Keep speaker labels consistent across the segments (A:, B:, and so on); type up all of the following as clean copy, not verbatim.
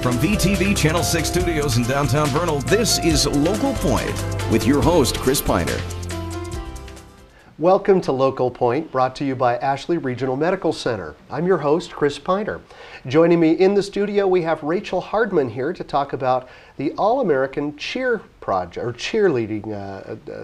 A: From VTV Channel 6 Studios in downtown Vernal, this is Local Point with your host, Chris Piner.
B: Welcome to Local Point, brought to you by Ashley Regional Medical Center. I'm your host, Chris Piner. Joining me in the studio, we have Rachyl Hardman here to talk about the All-American Cheer Project, or cheerleading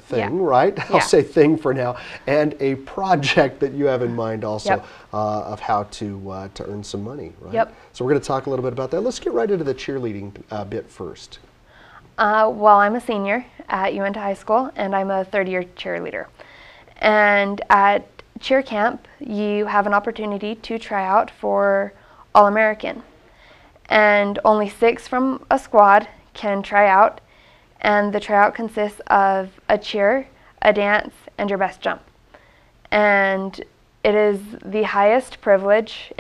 B: thing, right?
C: Yeah.
B: I'll say thing for now, and a project that you have in mind also of how to earn some money, right?
C: Yep.
B: So we're going to talk a little bit about that. Let's get right into the cheerleading bit first.
C: Well, I'm a senior at Uinta High School, and I'm a third-year cheerleader. And at cheer camp, you have an opportunity to try out for All-American. And only 6 from a squad can try out, and the tryout consists of a cheer, a dance, and your best jump. And it is the highest privilege,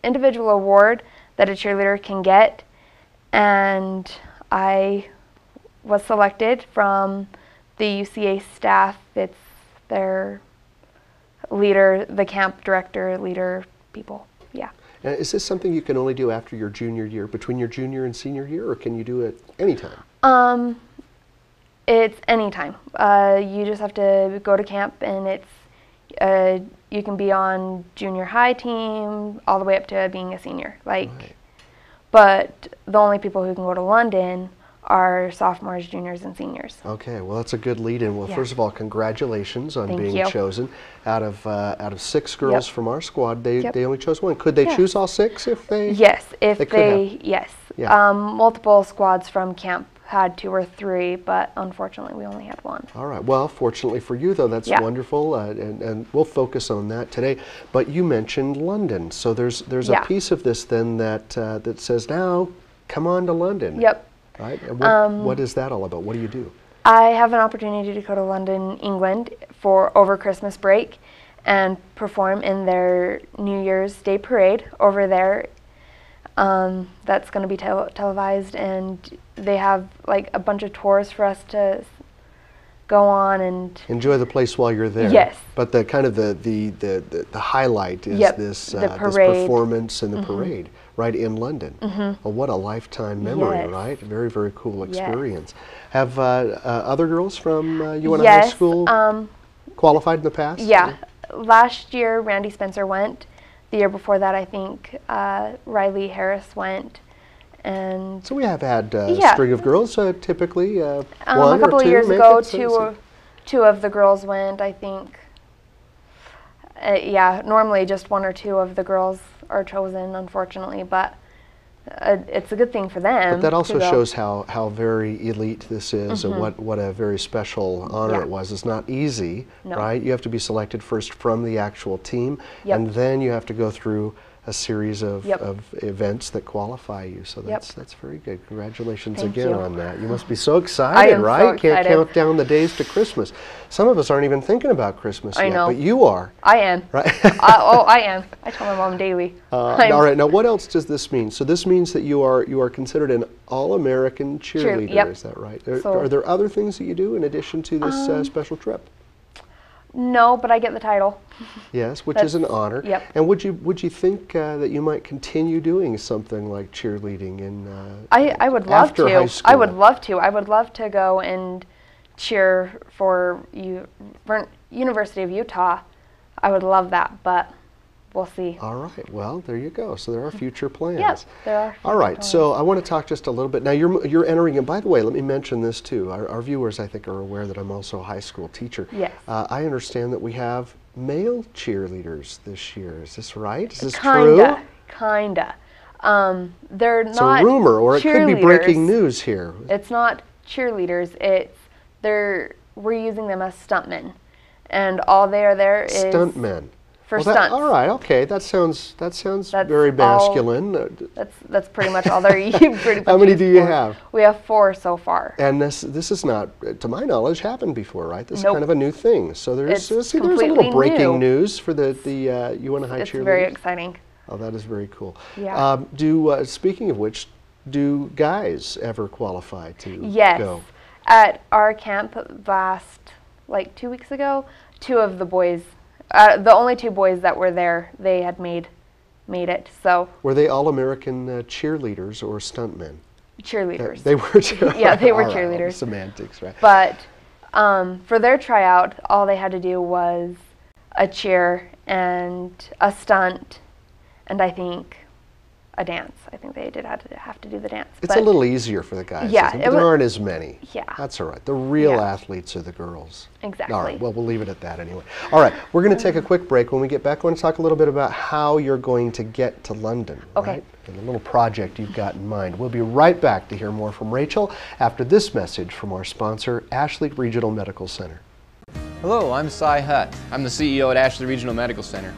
C: individual award that a cheerleader can get. And I was selected from the UCA staff. It's their leader, the camp director, leader people, yeah.
B: Is this something you can only do after your junior year, between your junior and senior year, or can you do it anytime?
C: It's anytime. You just have to go to camp, and it's you can be on junior high team all the way up to being a senior. Right. But the only people who can go to London are sophomores, juniors, and seniors.
B: Okay, well that's a good lead-in. Well,
C: Yeah.
B: first of all, congratulations on
C: Thank
B: being
C: you.
B: chosen. Out of 6 girls
C: Yep.
B: from our squad, they
C: Yep.
B: only chose one. Could they
C: Yeah.
B: choose all 6 if they?
C: Yes, if
B: They could have.
C: yes.
B: Yeah.
C: Multiple squads from camp had 2 or 3, but unfortunately we only had 1.
B: All right. Well, fortunately for you, though, that's
C: Yeah.
B: wonderful, and we'll focus on that today. But you mentioned London, so there's
C: Yeah.
B: a piece of this then that that says now, come on to London.
C: Yep.
B: Right. And what is that all about? What do you do?
C: I have an opportunity to go to London, England for over Christmas break and perform in their New Year's Day parade over there. That's going to be televised, and they have like a bunch of tours for us to go on and
B: Enjoy the place while you're there.
C: Yes.
B: But the kind of the highlight is
C: Yep,
B: this
C: the
B: this
C: parade.
B: performance and the parade right in London. Well, what a lifetime memory,
C: Yes.
B: right? Very, very cool
C: Yes.
B: experience. Have other girls from UNI High
C: Yes,
B: School qualified in the past?
C: yeah. Last year, Randy Spencer went. The year before that, I think Riley Harris went. And
B: So we have had a
C: Yeah.
B: string of girls, typically one
C: a couple
B: or two
C: years
B: make
C: ago,
B: it, so-
C: two of the girls went, I think. Yeah, normally just 1 or 2 of the girls are chosen, unfortunately, but it's a good thing for them.
B: But that also
C: to go.
B: shows how very elite this is, and what a very special honor
C: Yeah.
B: it was. It's not easy,
C: No.
B: right? You have to be selected first from the actual team,
C: Yep.
B: and then you have to go through a series of,
C: Yep.
B: of events that qualify you. So
C: Yep.
B: that's very good. Congratulations
C: Thank
B: again
C: you.
B: on that. You must be so excited,
C: am so
B: right? Can't
C: excited.
B: count down the days to Christmas. Some of us aren't even thinking about Christmas
C: I
B: yet,
C: know.
B: but you are,
C: I am.
B: right?
C: I am. I tell my mom daily.
B: All right. Now, what else does this mean? So this means that you are considered an All-American cheerleader.
C: Yep.
B: Is that right?
C: So-
B: Are there other things that you do in addition to this special trip?
C: No, but I get the title.
B: Yes, which is an honor.
C: Yep.
B: And would you think that you might continue doing something like cheerleading in?
C: I would love
B: after
C: to.
B: high school?
C: I would love to. I would love to go and cheer for University of Utah. I would love that, but we'll see.
B: All right. Well, there you go. So there are future plans.
C: Yes, there are.
B: All right. So I want to talk just a little bit. Now you're entering, and by the way, let me mention this too. Our viewers, I think, are aware that I'm also a high school teacher.
C: Yes.
B: I understand that we have male cheerleaders this year. Is this right? Is this true?
C: Kinda. They're
B: It's
C: not
B: a rumor, or it could be breaking
C: cheerleaders.
B: news here.
C: It's not cheerleaders. We're using them as stuntmen, and all they are there is
B: Stuntmen.
C: for
B: Well, that-
C: stunts.
B: all right. Okay. That sounds
C: That's
B: very
C: all-
B: masculine.
C: That's pretty much all they're pretty much
B: How many
C: used
B: do you
C: for.
B: have?
C: We have 4 so far.
B: And this is not, to my knowledge, happened before, right? This is
C: Nope.
B: kind of a new thing. So there's
C: It's
B: see, there's a little
C: completely
B: breaking
C: new.
B: news for the UNI High
C: It's
B: cheerleaders.
C: very exciting.
B: Oh, that is very cool.
C: Yeah.
B: Speaking of which, do guys ever qualify to
C: Yes.
B: go?
C: At our camp last, like 2 weeks ago, 2 of the boys, the only 2 boys that were there, they had made made it. So
B: Were they All-American cheerleaders or stuntmen?
C: cheerleaders.
B: They were
C: Yeah, they were
B: all right,
C: cheerleaders.
B: Semantics, right?
C: But for their tryout, all they had to do was a cheer and a stunt, and I think a dance. I think they did have to do the dance.
B: It's a little easier for the guys.
C: Yeah,
B: isn't it? But there aren't as many.
C: Yeah.
B: That's all right. The real
C: Yeah.
B: athletes are the girls.
C: Exactly.
B: All right. Well, we'll leave it at that anyway. All right. We're going to take a quick break. When we get back, I want to talk a little bit about how you're going to get to London.
C: Okay.
B: Right? And the little project you've got in mind. We'll be right back to hear more from Rachyl after this message from our sponsor, Ashley Regional Medical Center.
D: Hello, I'm Cy Hutt. I'm the CEO at Ashley Regional Medical Center.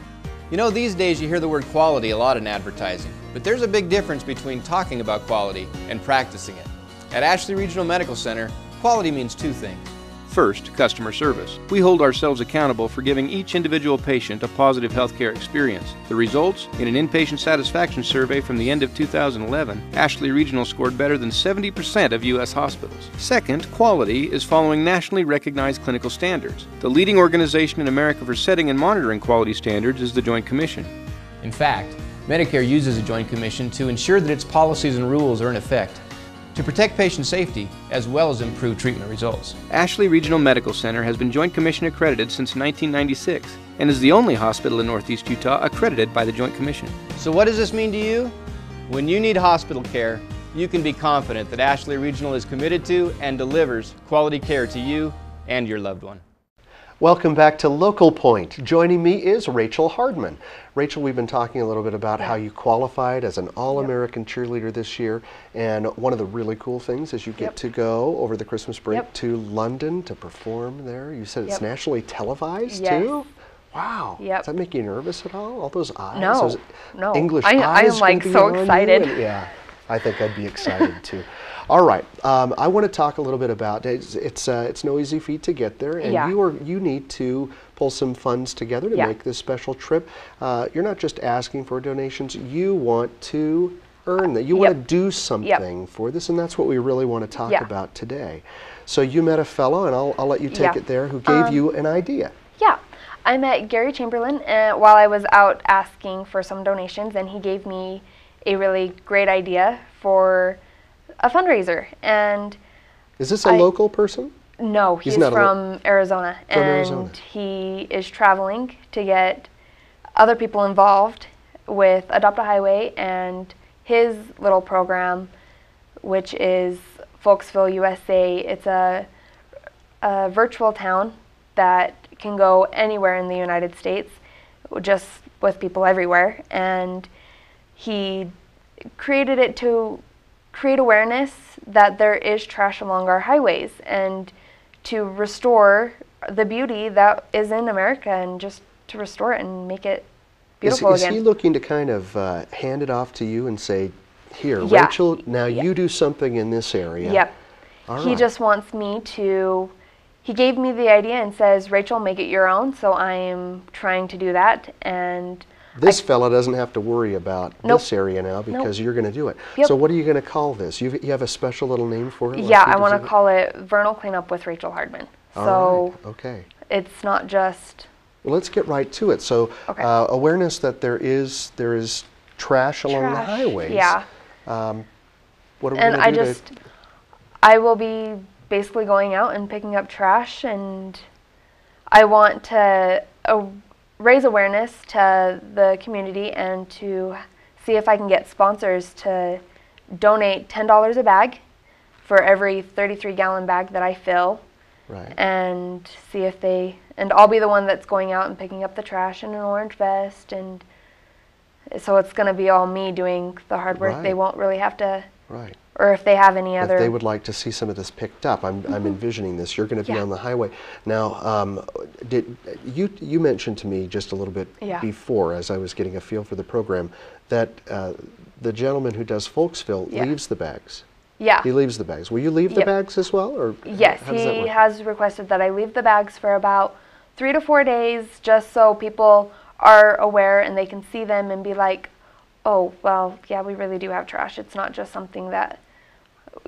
D: You know, these days you hear the word quality a lot in advertising, but there's a big difference between talking about quality and practicing it. At Ashley Regional Medical Center, quality means two things.
E: First, customer service. We hold ourselves accountable for giving each individual patient a positive healthcare experience. The results? In an inpatient satisfaction survey from the end of 2011, Ashley Regional scored better than 70% of U.S. hospitals. Second, quality is following nationally recognized clinical standards. The leading organization in America for setting and monitoring quality standards is the Joint Commission.
D: In fact, Medicare uses a Joint Commission to ensure that its policies and rules are in effect, to protect patient safety as well as improve treatment results.
E: Ashley Regional Medical Center has been Joint Commission accredited since 1996 and is the only hospital in Northeast Utah accredited by the Joint Commission.
D: So what does this mean to you? When you need hospital care, you can be confident that Ashley Regional is committed to and delivers quality care to you and your loved one.
B: Welcome back to Local Point. Joining me is Rachyl Hardman. Rachyl, we've been talking a little bit about how you qualified as an All-American cheerleader this year, and one of the really cool things is you get to go over the Christmas break to London to perform there. You said it's nationally televised too? Wow. Does that make you nervous at all those eyes?
C: No,
B: those
C: no.
B: English
C: I
B: eyes
C: am like
B: gonna be
C: so
B: on you?
C: excited.
B: And yeah, I think I'd be excited too. All right, I want to talk a little bit about it's no easy feat to get there, and you need to pull some funds together to make this special trip. You're not just asking for donations; you want to earn that. You want to do something for this, and that's what we really want to talk about today. So you met a fellow, and I'll let you take it there, who gave you an idea.
C: Yeah, I met Gary Chamberlain while I was out asking for some donations, and he gave me a really great idea for a fundraiser. And
B: is this a local person?
C: No, he's from Arizona,
B: Arizona.
C: He is traveling to get other people involved with Adopt a Highway and his little program, which is Folksville, USA. It's a virtual town that can go anywhere in the United States, just with people everywhere. And he created it to create awareness that there is trash along our highways and to restore the beauty that is in America, and just to restore it and make it beautiful again.
B: Is he looking to kind of hand it off to you and say, here, Rachyl, now you do something in this area?
C: Yep.
B: All
C: he
B: right.
C: just wants me to, he gave me the idea and says, Rachyl, make it your own. So I am trying to do that. And
B: this fella doesn't have to worry about this area now because you're going to do it. So what are you going to call this? You have a special little name for it?
C: Yeah, I want to call it Vernal Cleanup with Rachyl Hardman. So
B: okay.
C: It's not just...
B: Well, let's get right to it. So awareness that there is trash along the highways.
C: Yeah.
B: What are we going to do?
C: I will be basically going out and picking up trash, and I want to raise awareness to the community and to see if I can get sponsors to donate $10 a bag for every 33-gallon bag that I fill.
B: Right.
C: And see if and I'll be the one that's going out and picking up the trash in an orange vest, and so it's going to be all me doing the hard work.
B: Right.
C: They won't really have to,
B: right.
C: Or if they have any other...
B: If they would like to see some of this picked up, I'm envisioning this. You're going to be on the highway. Now, did you mentioned to me just a little bit before, as I was getting a feel for the program, that the gentleman who does Folksville leaves the bags.
C: Yeah.
B: He leaves the bags. Will you leave the bags as well? Or
C: yes, he has requested that I leave the bags for about 3 to 4 days, just so people are aware and they can see them and be like, oh, well, yeah, we really do have trash. It's not just something that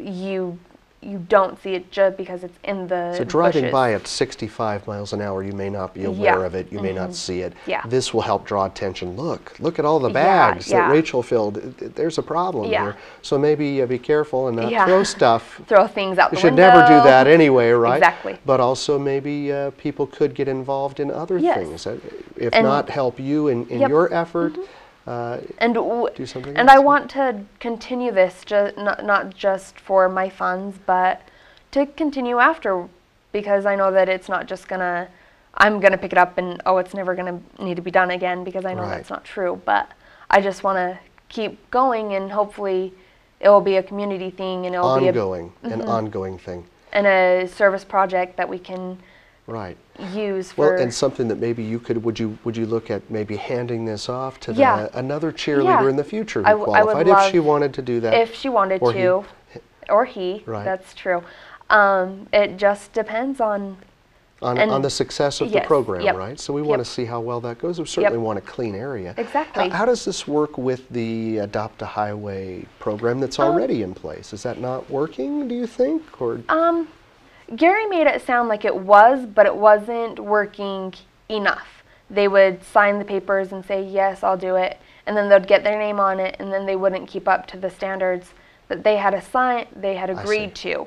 C: you you don't see it just because it's in the
B: So driving
C: bushes.
B: by at 65 miles an hour, you may not be aware of it, you may not see it.
C: Yeah.
B: This will help draw attention. Look at all the
C: Yeah,
B: bags
C: yeah.
B: that Rachyl filled. There's a problem
C: Yeah.
B: here. So maybe be careful and not
C: Yeah.
B: throw stuff.
C: Throw things out
B: You
C: the
B: should
C: window.
B: never do that anyway, right?
C: Exactly.
B: But also maybe people could get involved in other
C: Yes.
B: things. If
C: And-
B: not help you in
C: Yep.
B: your effort,
C: And
B: do something
C: and
B: else.
C: I want to continue this, not just for my funds, but to continue after, because I know that it's not just I'm gonna pick it up and it's never gonna need to be done again, because I know
B: Right.
C: that's not true. But I just want to keep going, and hopefully it will be a community thing, and it will be
B: an ongoing thing.
C: and a service project that we can
B: Right.
C: use for.
B: Well, and something that maybe you could, would you look at maybe handing this off to
C: Yeah.
B: another cheerleader
C: Yeah.
B: in the future
C: I
B: who
C: w- I would
B: qualified, if she
C: love-
B: wanted to do that?
C: if she wanted
B: or
C: to, or he,
B: Right.
C: that's true. It just depends on.
B: On the success of the
C: Yes,
B: program,
C: yep,
B: right? So we want to
C: yep.
B: see how well that goes. We certainly
C: Yep.
B: want a clean area.
C: Exactly.
B: How does this work with the Adopt a Highway program that's already in place? Is that not working, do you think? Or
C: Gary made it sound like it was, but it wasn't working enough. They would sign the papers and say, yes, I'll do it, and then they'd get their name on it, and then they wouldn't keep up to the standards that they had agreed to.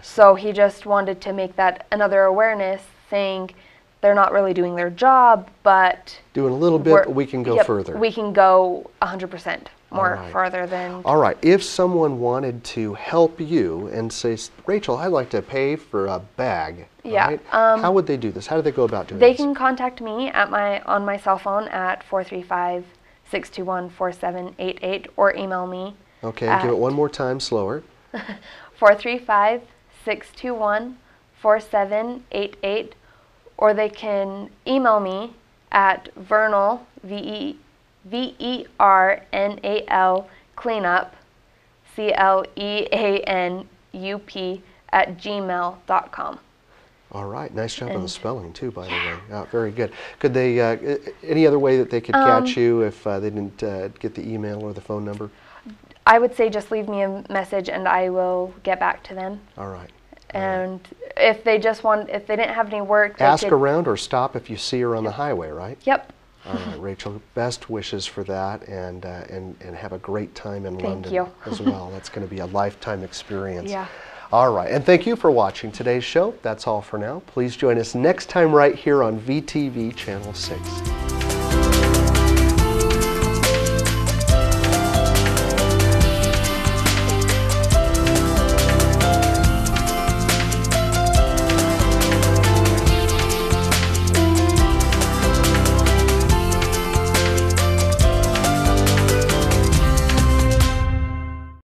C: So he just wanted to make that another awareness, saying they're not really doing their job, but
B: doing a little bit, but we can go further.
C: We can go 100% more
B: All right.
C: farther than.
B: All right, if someone wanted to help you and say, Rachyl, I'd like to pay for a bag,
C: Yeah,
B: right? How would they do this? How do they go about doing
C: They
B: this?
C: can contact me on my cell phone at 435-621-4788, or email me.
B: Okay, give it one more time, slower.
C: 435-621-4788, or they can email me at Vernal, VERNAL, cleanup, CLEANUP, at gmail.com.
B: All right, nice job on the spelling too, by the way. Very good. Could they, any other way that they could catch you if they didn't get the email or the phone number?
C: I would say just leave me a message and I will get back to them.
B: All right.
C: And if they didn't have any work, they
B: Ask
C: could,
B: around or stop if you see her on the highway, right?
C: Yep.
B: All right, Rachyl, best wishes for that, and have a great time in
C: Thank
B: London
C: you.
B: as well. That's going to be a lifetime experience.
C: Yeah.
B: All right, and thank you for watching today's show. That's all for now. Please join us next time right here on VTV Channel 6.